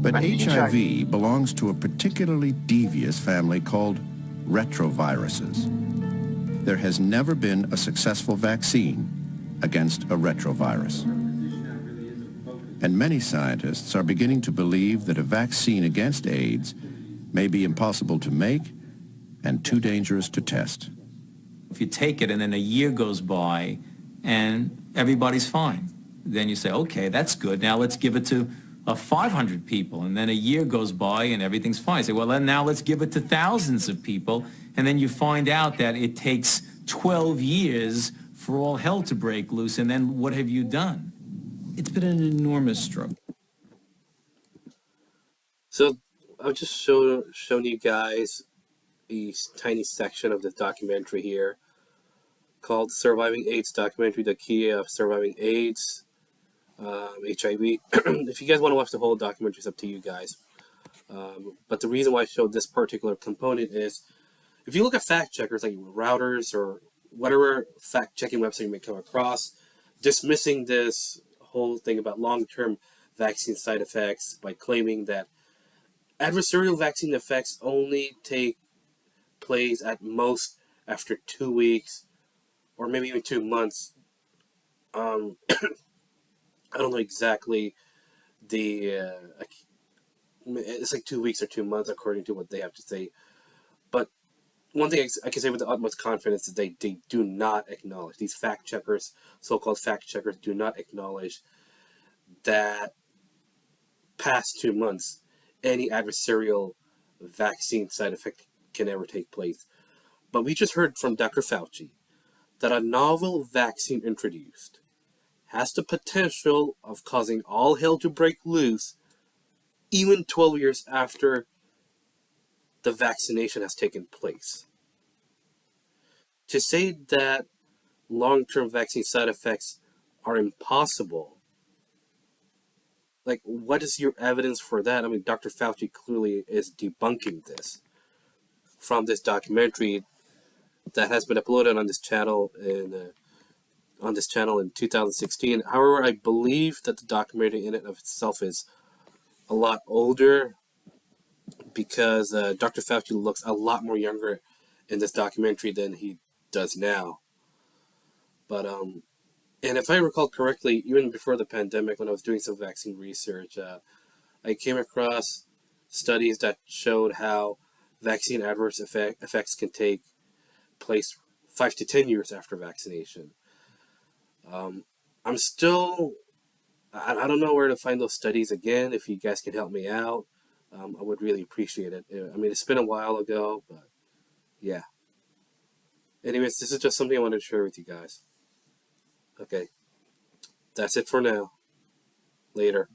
But HIV belongs to a particularly devious family called retroviruses. There has never been a successful vaccine against a retrovirus. And many scientists are beginning to believe that a vaccine against AIDS may be impossible to make and too dangerous to test. If you take it and then a year goes by and everybody's fine, then you say, okay, that's good. Now let's give it to 500 people. And then a year goes by and everything's fine. You say, well, then now let's give it to thousands of people. And then you find out that it takes 12 years for all hell to break loose. And then what have you done? It's been an enormous struggle. So I've just shown you guys a tiny section of this documentary here called Surviving AIDS Documentary, The Key of Surviving AIDS, HIV. If you guys want to watch the whole documentary, it's up to you guys. But the reason why I showed this particular component is, if you look at fact checkers like Routers or whatever fact-checking website you may come across, dismissing this whole thing about long-term vaccine side effects by claiming that adversarial vaccine effects only take place at most after 2 weeks or maybe even 2 months. I don't know exactly it's like 2 weeks or 2 months according to what they have to say. But one thing I can say with the utmost confidence is they do not acknowledge, these fact checkers, so-called fact checkers, do not acknowledge that past 2 months any adversarial vaccine side effect can ever take place. But we just heard from Dr. Fauci that a novel vaccine introduced has the potential of causing all hell to break loose even 12 years after the vaccination has taken place. To say that long-term vaccine side effects are impossible, like, what is your evidence for that? I mean, Dr. Fauci clearly is debunking this from this documentary that has been uploaded on this channel in 2016. However, I believe that the documentary in and of itself is a lot older because Dr. Fauci looks a lot more younger in this documentary than he does now. But and if I recall correctly, even before the pandemic, when I was doing some vaccine research, I came across studies that showed how vaccine adverse effects can take place 5 to 10 years after vaccination. I don't know where to find those studies again. If you guys can help me out, I would really appreciate it. I mean, it's been a while ago, but yeah. Anyways, this is just something I wanted to share with you guys. Okay. That's it for now. Later.